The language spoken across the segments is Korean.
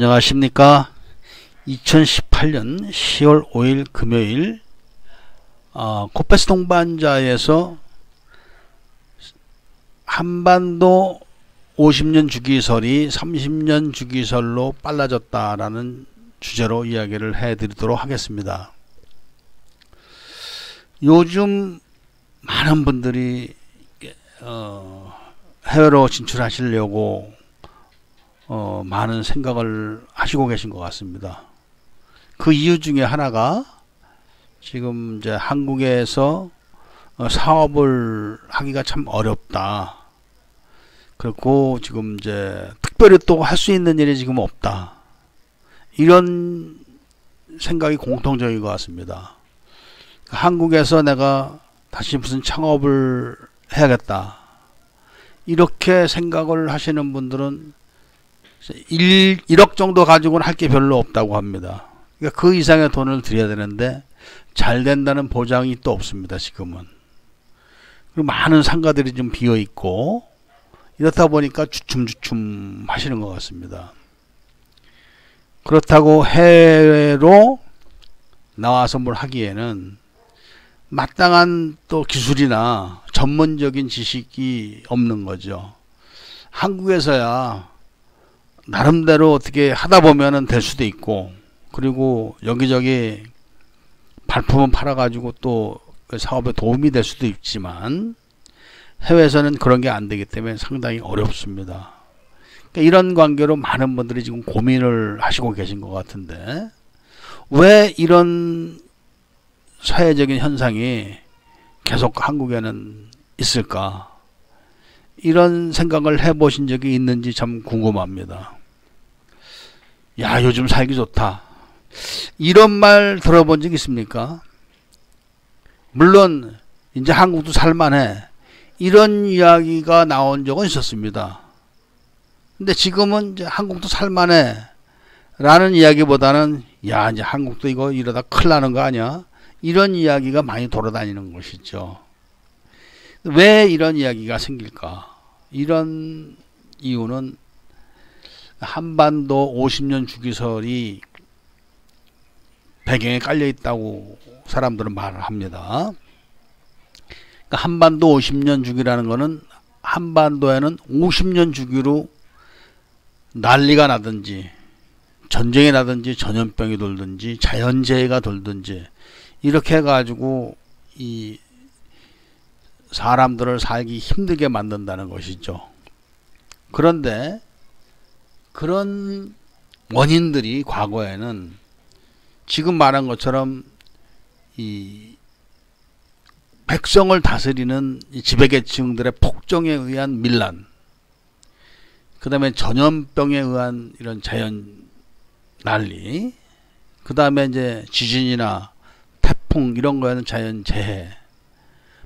안녕하십니까. 2018년 10월 5일 금요일 코페스 동반자에서 한반도 50년 주기설이 30년 주기설로 빨라졌다라는 주제로 이야기를 해드리도록 하겠습니다. 요즘 많은 분들이 해외로 진출하시려고 많은 생각을 하시고 계신 것 같습니다. 그 이유 중에 하나가 지금 이제 한국에서 사업을 하기가 참 어렵다. 그리고 지금 이제 특별히 또 할 수 있는 일이 지금 없다. 이런 생각이 공통적인 것 같습니다. 한국에서 내가 다시 무슨 창업을 해야겠다. 이렇게 생각을 하시는 분들은 1억 정도 가지고는 할 게 별로 없다고 합니다. 그러니까 그 이상의 돈을 들여야 되는데 잘 된다는 보장이 또 없습니다. 지금은. 그리고 많은 상가들이 좀 비어 있고 이렇다 보니까 주춤주춤 하시는 것 같습니다. 그렇다고 해외로 나와서 뭘 하기에는 마땅한 또 기술이나 전문적인 지식이 없는 거죠. 한국에서야 나름대로 어떻게 하다 보면은 될 수도 있고, 그리고 여기저기 발품을 팔아가지고 또 사업에 도움이 될 수도 있지만 해외에서는 그런 게 안 되기 때문에 상당히 어렵습니다. 그러니까 이런 관계로 많은 분들이 지금 고민을 하시고 계신 것 같은데, 왜 이런 사회적인 현상이 계속 한국에는 있을까? 이런 생각을 해보신 적이 있는지 참 궁금합니다. 야, 요즘 살기 좋다. 이런 말 들어본 적 있습니까? 물론 이제 한국도 살만해. 이런 이야기가 나온 적은 있었습니다. 근데 지금은 이제 한국도 살만해 라는 이야기보다는 야, 이제 한국도 이거 이러다 큰일 나는 거 아니야? 이런 이야기가 많이 돌아다니는 것이죠. 왜 이런 이야기가 생길까? 이런 이유는 한반도 50년 주기설이 배경에 깔려 있다고 사람들은 말을 합니다. 그러니까 한반도 50년 주기라는 것은 한반도에는 50년 주기로 난리가 나든지 전쟁이 나든지 전염병이 돌든지 자연재해가 돌든지 이렇게 해가지고 이 사람들을 살기 힘들게 만든다는 것이죠. 그런데 그런 원인들이 과거에는 지금 말한 것처럼 이 백성을 다스리는 이 지배계층들의 폭정에 의한 밀란, 그 다음에 전염병에 의한 이런 자연 난리, 그 다음에 이제 지진이나 태풍 이런 거에는 자연재해,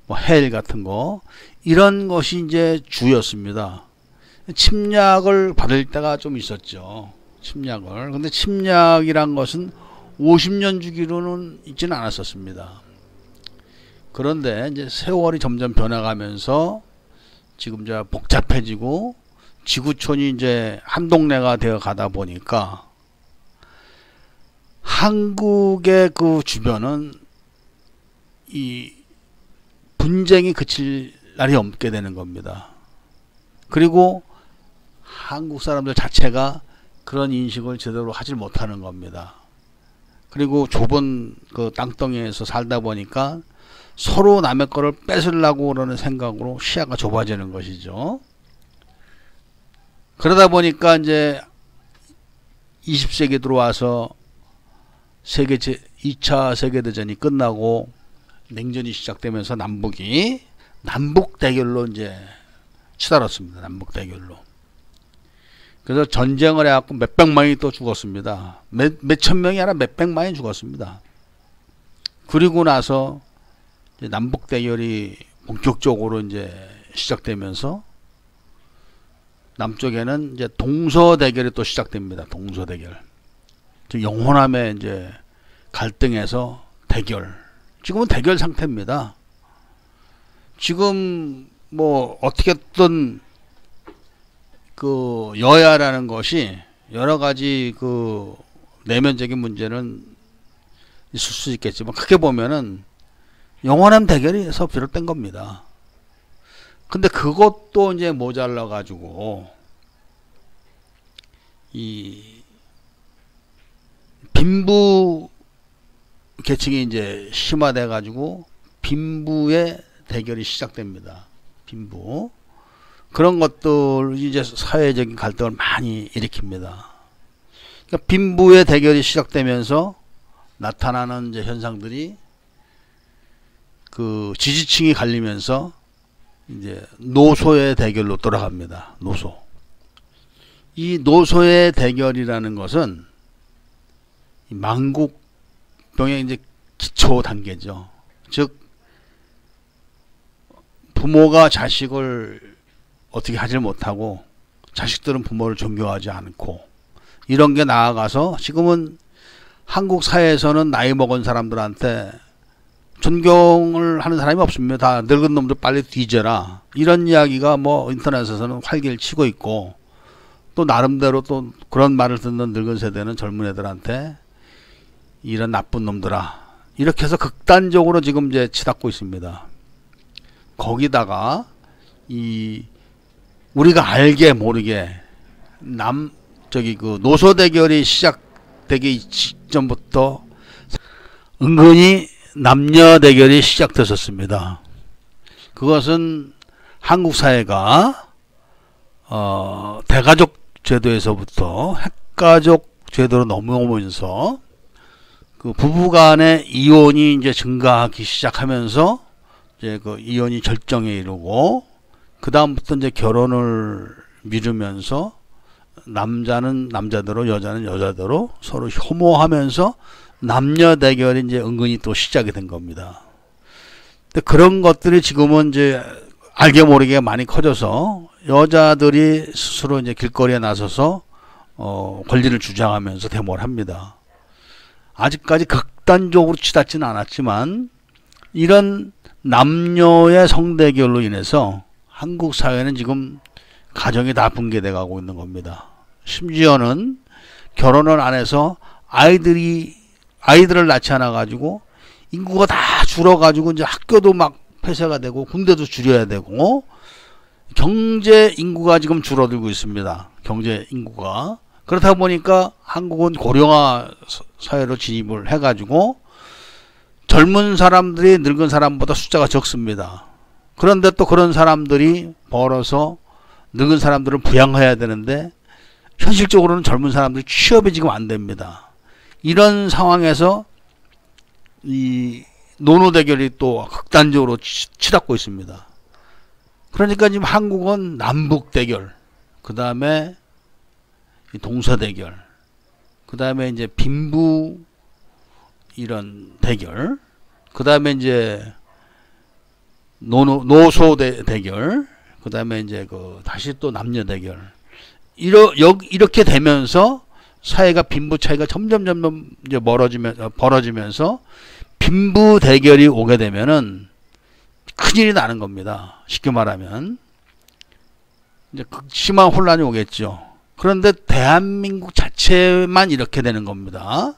뭐 해일 같은 거, 이런 것이 이제 주였습니다. 침략을 받을 때가 좀 있었죠. 침략을. 근데 침략이란 것은 50년 주기로는 있지는 않았었습니다. 그런데 이제 세월이 점점 변해가면서 지금 이제 복잡해지고 지구촌이 이제 한 동네가 되어 가다 보니까 한국의 그 주변은 이 분쟁이 그칠 날이 없게 되는 겁니다. 그리고 한국 사람들 자체가 그런 인식을 제대로 하지 못하는 겁니다. 그리고 좁은 그 땅덩이에서 살다 보니까 서로 남의 거를 뺏으려고 그러는 생각으로 시야가 좁아지는 것이죠. 그러다 보니까 이제 20세기 들어와서 2차 세계대전이 끝나고 냉전이 시작되면서 남북 대결로 이제 치달았습니다. 남북 대결로. 그래서 전쟁을 해갖고 몇백만이 또 죽었습니다. 몇천 명이 아니라 몇백만이 죽었습니다. 그리고 나서 이제 남북 대결이 본격적으로 이제 시작되면서 남쪽에는 이제 동서 대결이 또 시작됩니다. 동서 대결. 영호남의 이제 갈등에서 대결. 지금은 대결 상태입니다. 지금 뭐 어떻게든 그 여야라는 것이 여러 가지 그 내면적인 문제는 있을 수 있겠지만 크게 보면은 영원한 대결에서 비롯된 겁니다. 근데 그것도 이제 모자라 가지고 이 빈부 계층이 이제 심화돼 가지고 빈부의 대결이 시작됩니다. 빈부. 그런 것들이 이제 사회적인 갈등을 많이 일으킵니다. 그러니까 빈부의 대결이 시작되면서 나타나는 이제 현상들이 그 지지층이 갈리면서 이제 노소의 대결로 돌아갑니다. 노소. 이 노소의 대결이라는 것은 망국병의 이제 기초 단계죠. 즉 부모가 자식을 어떻게 하질 못하고 자식들은 부모를 존경하지 않고 이런 게 나아가서 지금은 한국 사회에서는 나이 먹은 사람들한테 존경을 하는 사람이 없습니다. 다 늙은 놈들 빨리 뒤져라. 이런 이야기가 뭐 인터넷에서는 활기를 치고 있고 또 나름대로 또 그런 말을 듣는 늙은 세대는 젊은 애들한테 이런 나쁜 놈들아. 이렇게 해서 극단적으로 지금 이제 치닫고 있습니다. 거기다가 이 우리가 알게 모르게 그 노소 대결이 시작되기 직전부터 은근히 남녀 대결이 시작됐었습니다. 그것은 한국 사회가 대가족 제도에서부터 핵가족 제도로 넘어오면서 그 부부간의 이혼이 이제 증가하기 시작하면서 이제 그 이혼이 절정에 이르고 그 다음부터 이제 결혼을 미루면서 남자는 남자대로 여자는 여자대로 서로 혐오하면서 남녀 대결이 이제 은근히 또 시작이 된 겁니다. 근데 그런 것들이 지금은 이제 알게 모르게 많이 커져서 여자들이 스스로 이제 길거리에 나서서 권리를 주장하면서 데모를 합니다. 아직까지 극단적으로 치닫지는 않았지만 이런 남녀의 성대결로 인해서 한국 사회는 지금 가정이 다 붕괴돼 가고 있는 겁니다. 심지어는 결혼을 안 해서 아이들을 낳지 않아 가지고 인구가 다 줄어 가지고 이제 학교도 막 폐쇄가 되고 군대도 줄여야 되고 경제 인구가 지금 줄어들고 있습니다. 경제 인구가. 그렇다 보니까 한국은 고령화 사회로 진입을 해 가지고 젊은 사람들이 늙은 사람보다 숫자가 적습니다. 그런데 또 그런 사람들이 벌어서 늙은 사람들을 부양해야 되는데 현실적으로는 젊은 사람들이 취업이 지금 안 됩니다. 이런 상황에서 이 노노 대결이 또 극단적으로 치닫고 있습니다. 그러니까 지금 한국은 남북 대결, 그 다음에 동서 대결, 그 다음에 이제 빈부 이런 대결, 그 다음에 이제 노소 대결, 그 다음에 이제 다시 또 남녀 대결. 이렇게 되면서 사회가 빈부 차이가 점점 이제 벌어지면서 빈부 대결이 오게 되면은 큰일이 나는 겁니다. 쉽게 말하면 이제 심한 혼란이 오겠죠. 그런데 대한민국 자체만 이렇게 되는 겁니다.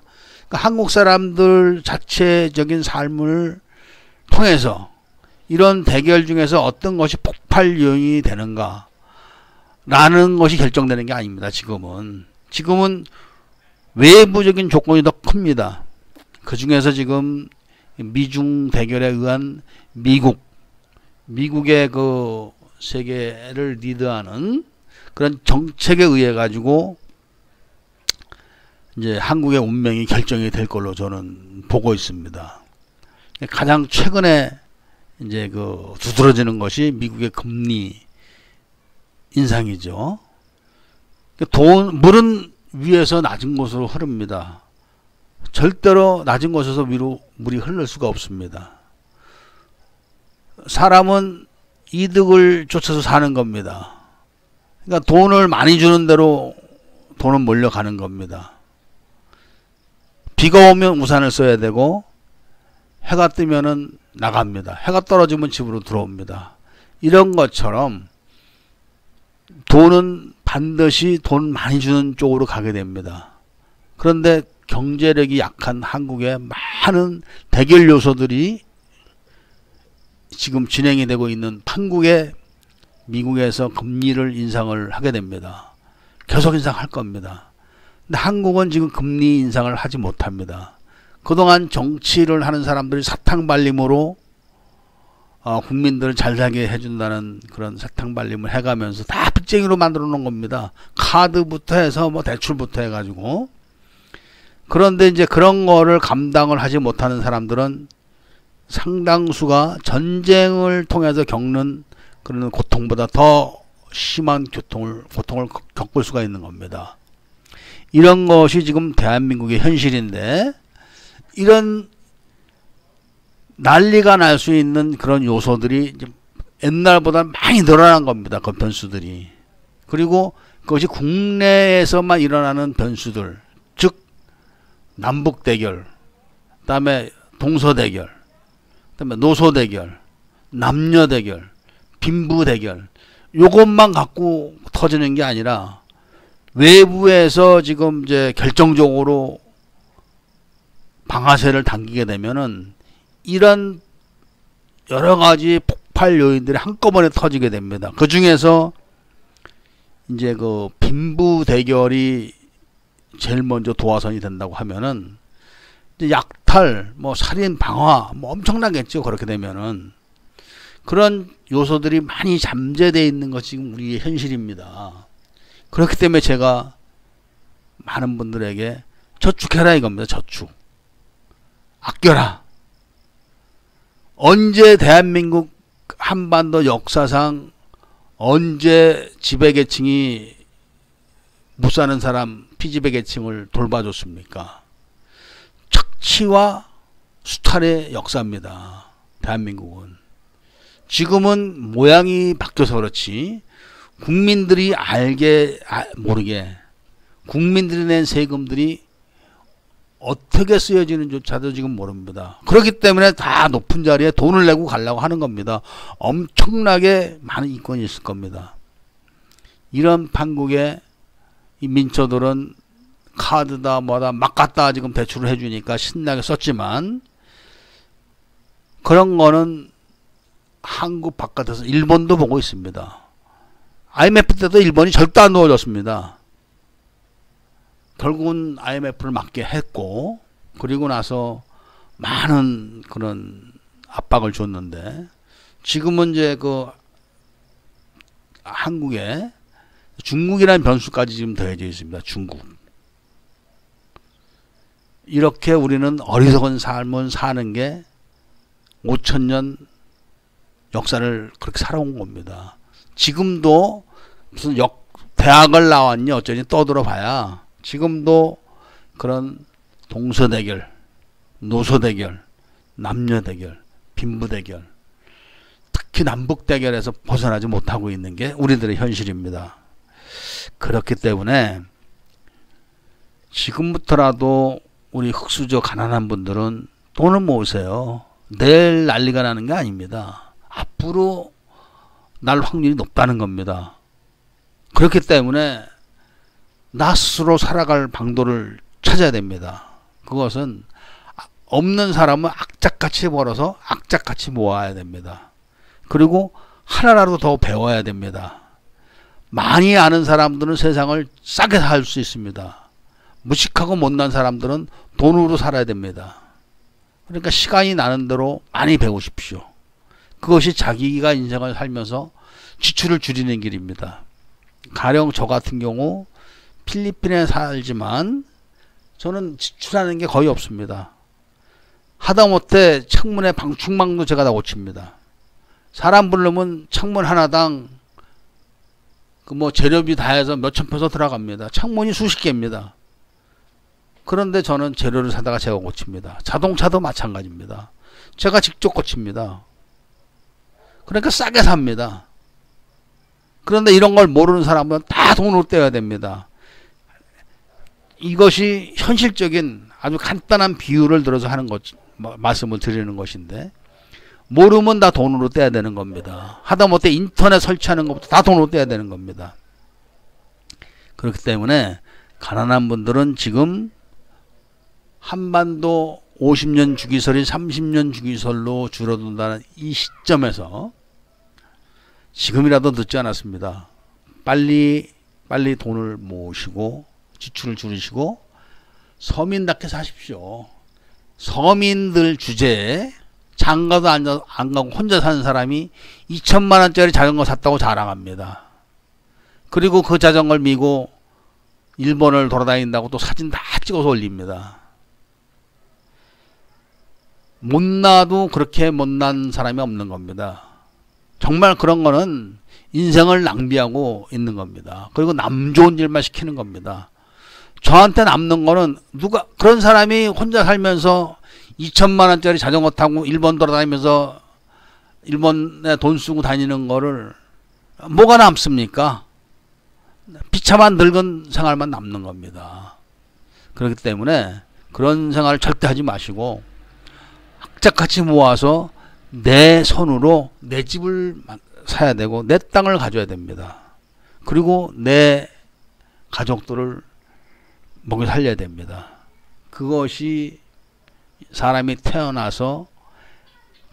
그러니까 한국 사람들 자체적인 삶을 통해서 이런 대결 중에서 어떤 것이 폭발 요인이 되는가 라는 것이 결정되는 게 아닙니다. 지금은 외부적인 조건이 더 큽니다. 그 중에서 지금 미중 대결에 의한 미국의 그 세계를 리드하는 그런 정책에 의해 가지고 이제 한국의 운명이 결정이 될 걸로 저는 보고 있습니다. 가장 최근에 이제 두드러지는 것이 미국의 금리 인상이죠. 물은 위에서 낮은 곳으로 흐릅니다. 절대로 낮은 곳에서 위로 물이 흐를 수가 없습니다. 사람은 이득을 쫓아서 사는 겁니다. 그러니까 돈을 많이 주는 대로 돈은 몰려가는 겁니다. 비가 오면 우산을 써야 되고 해가 뜨면은 나갑니다. 해가 떨어지면 집으로 들어옵니다. 이런 것처럼 돈은 반드시 돈 많이 주는 쪽으로 가게 됩니다. 그런데 경제력이 약한 한국에 많은 대결 요소들이 지금 진행이 되고 있는 판국에 미국에서 금리를 인상을 하게 됩니다. 계속 인상할 겁니다. 근데 한국은 지금 금리 인상을 하지 못합니다. 그동안 정치를 하는 사람들이 사탕발림으로 국민들을 잘 살게 해준다는 그런 사탕발림을 해가면서 다 빚쟁이로 만들어 놓은 겁니다. 카드부터 해서 뭐 대출부터 해가지고. 그런데 이제 그런 거를 감당을 하지 못하는 사람들은 상당수가 전쟁을 통해서 겪는 그런 고통보다 더 심한 고통을 겪을 수가 있는 겁니다. 이런 것이 지금 대한민국의 현실인데, 이런 난리가 날 수 있는 그런 요소들이 이제 옛날보다 많이 늘어난 겁니다. 그 변수들이. 그리고 그것이 국내에서만 일어나는 변수들, 즉 남북 대결, 그다음에 동서 대결, 그다음에 노소 대결, 남녀 대결, 빈부 대결, 요것만 갖고 터지는 게 아니라 외부에서 지금 이제 결정적으로 방아쇠를 당기게 되면은 이런 여러 가지 폭발 요인들이 한꺼번에 터지게 됩니다. 그 중에서 이제 그 빈부 대결이 제일 먼저 도화선이 된다고 하면은 이제 약탈, 뭐 살인, 방화, 뭐 엄청나겠죠. 그렇게 되면은 그런 요소들이 많이 잠재되어 있는 것이 지금 우리의 현실입니다. 그렇기 때문에 제가 많은 분들에게 저축해라 이겁니다. 저축. 아껴라. 언제 대한민국 한반도 역사상 언제 지배계층이 못 사는 사람, 피지배계층을 돌봐줬습니까? 착취와 수탈의 역사입니다. 대한민국은. 지금은 모양이 바뀌어서 그렇지 국민들이 알게 모르게 국민들이 낸 세금들이 어떻게 쓰여지는조차도 지금 모릅니다. 그렇기 때문에 다 높은 자리에 돈을 내고 가려고 하는 겁니다. 엄청나게 많은 이권이 있을 겁니다. 이런 판국에 이 민초들은 카드다 뭐다 막 갖다 지금 대출을 해주니까 신나게 썼지만, 그런 거는 한국 바깥에서 일본도 보고 있습니다. IMF 때도 일본이 절대 안 도와줬습니다. 결국은 IMF를 맞게 했고, 그리고 나서 많은 그런 압박을 줬는데, 지금은 이제 그 한국에 중국이라는 변수까지 지금 더해져 있습니다. 중국. 이렇게 우리는 어리석은 삶을 사는 게 5,000년 역사를 그렇게 살아온 겁니다. 지금도 무슨 대학을 나왔니 어쩌니 떠들어 봐야 지금도 그런 동서대결, 노소대결, 남녀대결, 빈부대결, 특히 남북대결에서 벗어나지 못하고 있는 게 우리들의 현실입니다. 그렇기 때문에 지금부터라도 우리 흙수저 가난한 분들은 돈을 모으세요. 내일 난리가 나는 게 아닙니다. 앞으로 날 확률이 높다는 겁니다. 그렇기 때문에 나 스스로 살아갈 방도를 찾아야 됩니다. 그것은 없는 사람은 악착같이 벌어서 악착같이 모아야 됩니다. 그리고 하나라도 더 배워야 됩니다. 많이 아는 사람들은 세상을 싸게 살 수 있습니다. 무식하고 못난 사람들은 돈으로 살아야 됩니다. 그러니까 시간이 나는 대로 많이 배우십시오. 그것이 자기가 인생을 살면서 지출을 줄이는 길입니다. 가령 저 같은 경우 필리핀에 살지만 저는 지출하는 게 거의 없습니다. 하다못해 창문에 방충망도 제가 다 고칩니다. 사람 부르면 창문 하나당 그 뭐 재료비 다 해서 몇천 페소 들어갑니다. 창문이 수십 개입니다. 그런데 저는 재료를 사다가 제가 고칩니다. 자동차도 마찬가지입니다. 제가 직접 고칩니다. 그러니까 싸게 삽니다. 그런데 이런 걸 모르는 사람은 다 돈으로 떼야 됩니다. 이것이 현실적인 아주 간단한 비유를 들어서 하는 것, 말씀을 드리는 것인데, 모르면 다 돈으로 떼야 되는 겁니다. 하다못해 인터넷 설치하는 것부터 다 돈으로 떼야 되는 겁니다. 그렇기 때문에 가난한 분들은 지금 한반도 50년 주기설이 30년 주기설로 줄어든다는 이 시점에서 지금이라도 늦지 않았습니다. 빨리 돈을 모으시고 지출을 줄이시고 서민답게 사십시오. 서민들 주제에 장가도 안 가고 혼자 사는 사람이 2천만 원짜리 자전거 샀다고 자랑합니다. 그리고 그 자전거를 미고 일본을 돌아다닌다고 또 사진 다 찍어서 올립니다. 못나도 그렇게 못난 사람이 없는 겁니다. 정말 그런 거는 인생을 낭비하고 있는 겁니다. 그리고 남 좋은 일만 시키는 겁니다. 저한테 남는 거는 누가 그런 사람이 혼자 살면서 2천만 원짜리 자전거 타고 일본 돌아다니면서 일본에 돈 쓰고 다니는 거를 뭐가 남습니까? 비참한 늙은 생활만 남는 겁니다. 그렇기 때문에 그런 생활을 절대 하지 마시고 악착같이 모아서 내 손으로 내 집을 사야 되고 내 땅을 가져야 됩니다. 그리고 내 가족들을 먹여 살려야 됩니다. 그것이 사람이 태어나서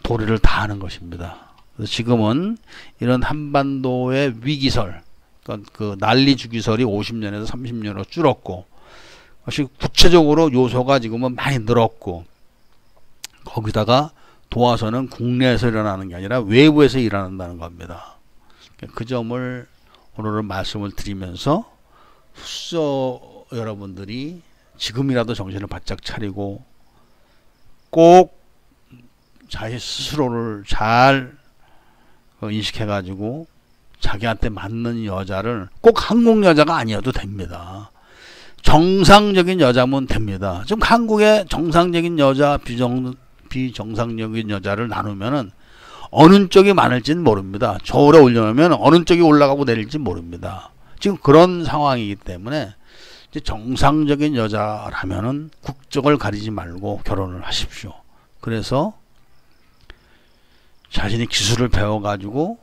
도리를 다하는 것입니다. 그래서 지금은 이런 한반도의 위기설, 그 난리 주기설이 50년에서 30년으로 줄었고, 그것이 구체적으로 요소가 지금은 많이 늘었고, 거기다가 도와서는 국내에서 일어나는 게 아니라 외부에서 일어난다는 겁니다. 그 점을 오늘은 말씀을 드리면서 후소 여러분들이 지금이라도 정신을 바짝 차리고 꼭 자기 스스로를 잘 인식해 가지고 자기한테 맞는 여자를 꼭 한국 여자가 아니어도 됩니다. 정상적인 여자면 됩니다. 지금 한국의 정상적인 여자, 비정상적인 여자를 나누면은 어느 쪽이 많을지는 모릅니다. 저울에 올려놓으면 어느 쪽이 올라가고 내릴지 모릅니다. 지금 그런 상황이기 때문에 이제 정상적인 여자라면은 국적을 가리지 말고 결혼을 하십시오. 그래서 자신이 기술을 배워가지고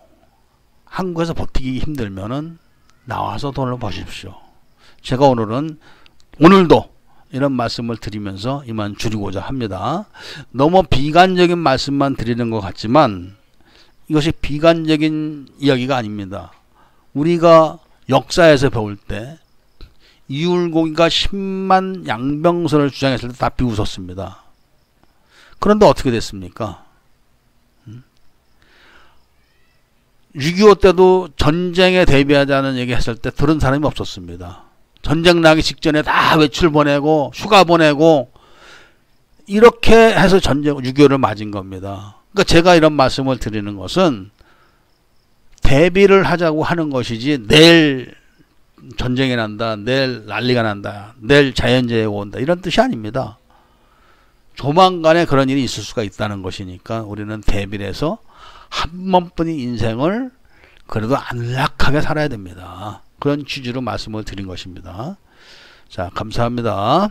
한국에서 버티기 힘들면은 나와서 돈을 버십시오. 제가 오늘도 이런 말씀을 드리면서 이만 줄이고자 합니다. 너무 비관적인 말씀만 드리는 것 같지만 이것이 비관적인 이야기가 아닙니다. 우리가 역사에서 배울 때 이울고기가 10만 양병선을 주장했을 때 다 비웃었습니다. 그런데 어떻게 됐습니까? 6.25 때도 전쟁에 대비하자는 얘기 했을 때 들은 사람이 없었습니다. 전쟁 나기 직전에 다 외출 보내고 휴가 보내고 이렇게 해서 6.25를 맞은 겁니다. 그러니까 제가 이런 말씀을 드리는 것은 대비를 하자고 하는 것이지 내일 전쟁이 난다, 내일 난리가 난다, 내일 자연재해가 온다 이런 뜻이 아닙니다. 조만간에 그런 일이 있을 수가 있다는 것이니까 우리는 대비를 해서 한 번뿐인 인생을 그래도 안락하게 살아야 됩니다. 그런 취지로 말씀을 드린 것입니다. 자, 감사합니다.